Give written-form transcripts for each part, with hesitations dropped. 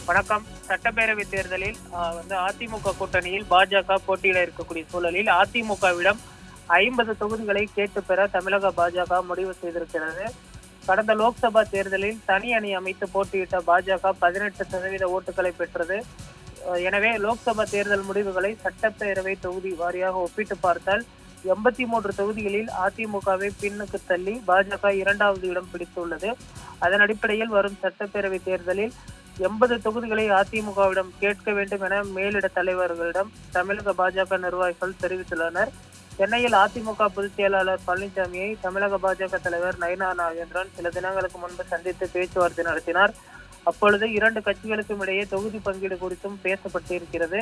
வணக்கம். சட்டப்பேரவை தேர்தலில் அதிமுக கூட்டணியில் பாஜக போட்டியிட இருக்கக்கூடிய சூழலில் அதிமுகவிடம் 50 தொகுதிகளை கேட்டு பெற தமிழக பாஜக முடிவு செய்திருக்கிறது. கடந்த லோக்சபா தேர்தலில் தனி அணி அமைத்து போட்டியிட்ட பாஜக 18% ஓட்டுகளை பெற்றது. எனவே லோக்சபா தேர்தல் முடிவுகளை சட்டப்பேரவை தொகுதி வாரியாக ஒப்பிட்டு பார்த்தால் 83 தொகுதிகளில் அதிமுகவை பின்னுக்கு தள்ளி பாஜக 2வது இடம் பிடித்துள்ளது. அதன் அடிப்படையில் வரும் சட்டப்பேரவை தேர்தலில் 80 தொகுதிகளை அதிமுகவிடம் கேட்க வேண்டும் என மேலிட தலைவர்களிடம் தமிழக பாஜக நிர்வாகிகள் தெரிவித்துள்ளனர். சென்னையில் அதிமுக பொதுச் செயலாளர் பழனிசாமியை தமிழக பாஜக தலைவர் நயினார் நாகேந்திரன் சில தினங்களுக்கு முன்பு சந்தித்து பேச்சுவார்த்தை நடத்தினார். அப்பொழுது 2 கட்சிகளுக்கும் இடையே தொகுதி பங்கீடு குறித்தும் பேசப்பட்டிருக்கிறது.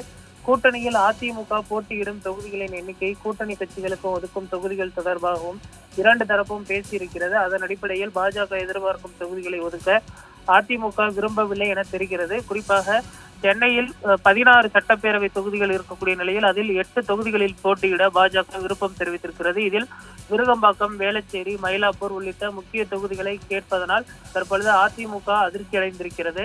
கூட்டணியில் அதிமுக போட்டியிடும் தொகுதிகளின் எண்ணிக்கை, கூட்டணி கட்சிகளுக்கு ஒதுக்கும் தொகுதிகள் தொடர்பாகவும் 2 தரப்பும் பேசியிருக்கிறது. அதன் அடிப்படையில் பாஜக எதிர்பார்க்கும் தொகுதிகளை ஒதுக்க அதிமுக விரும்பவில்லை என தெரிகிறது. குறிப்பாக சென்னையில் 16 சட்டப்பேரவை தொகுதிகள் இருக்கக்கூடிய நிலையில் அதில் 8 தொகுதிகளில் போட்டியிட பாஜக விருப்பம் தெரிவித்திருக்கிறது. இதில் விருகம்பாக்கம், வேளச்சேரி, மயிலாப்பூர் உள்ளிட்ட முக்கிய தொகுதிகளை கேட்பதனால் தற்பொழுது அதிமுக அதிர்ச்சி அடைந்திருக்கிறது.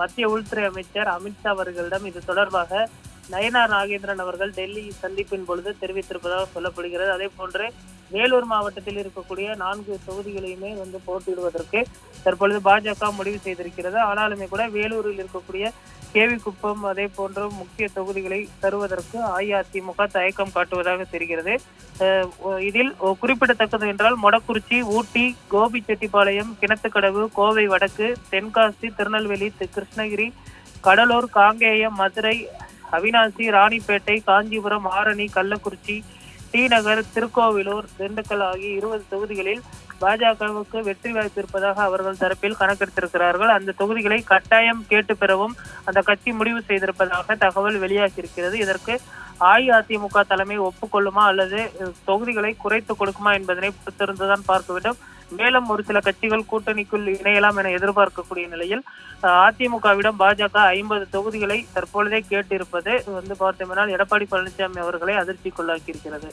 மத்திய உள்துறை அமைச்சர் அமித்ஷா அவர்களிடம் இது தொடர்பாக நயினார் நாகேந்திரன் அவர்கள் டெல்லி சந்திப்பின் பொழுது தெரிவித்திருப்பதாக சொல்லப்படுகிறது. அதே போன்று வேலூர் மாவட்டத்தில் இருக்கக்கூடிய 4 தொகுதிகளையுமே போட்டியிடுவதற்கு தற்பொழுது பாஜக முடிவு செய்திருக்கிறது. ஆனாலுமே கூட வேலூரில் இருக்கக்கூடிய கேவிக்குப்பம் அதே போன்ற முக்கிய தொகுதிகளை தருவதற்கு அஇஅதிமுக தயக்கம் காட்டுவதாக தெரிகிறது. இதில் குறிப்பிடத்தக்கது என்றால் மொடக்குறிச்சி, ஊட்டி, கோபிச்செட்டிப்பாளையம், கிணத்துக்கடவு, கோவை வடக்கு, தென்காசி, திருநெல்வேலி, கிருஷ்ணகிரி, கடலூர், காங்கேயம், மதுரை, அவினாசி, ராணிப்பேட்டை, காஞ்சிபுரம், ஆரணி, கள்ளக்குறிச்சி, டி நகர், திருக்கோவிலூர், திண்டுக்கல் ஆகிய 20 தொகுதிகளில் பாஜகவுக்கு வெற்றி வாய்ப்பு இருப்பதாக அவர்கள் தரப்பில் கணக்கெடுத்திருக்கிறார்கள். அந்த தொகுதிகளை கட்டாயம் கேட்டு பெறவும் அந்த கட்சி முடிவு செய்திருப்பதாக தகவல் வெளியாகியிருக்கிறது. இதற்கு அஇஅதிமுக தலைமை ஒப்புக்கொள்ளுமா அல்லது தொகுதிகளை குறைத்து கொடுக்குமா என்பதனை பொறுத்திருந்துதான் பார்க்க வேண்டும். மேலும் ஒரு சில கட்சிகள் கூட்டணிக்குள் இணையலாம் என எதிர்பார்க்கக்கூடிய நிலையில் அதிமுகவிடம் பாஜக 50 தொகுதிகளை தற்பொழுதே கேட்டிருப்பது பார்த்தோம்னால் எடப்பாடி பழனிசாமி அவர்களை அதிர்ச்சிக்குள்ளாக்கி இருக்கிறது.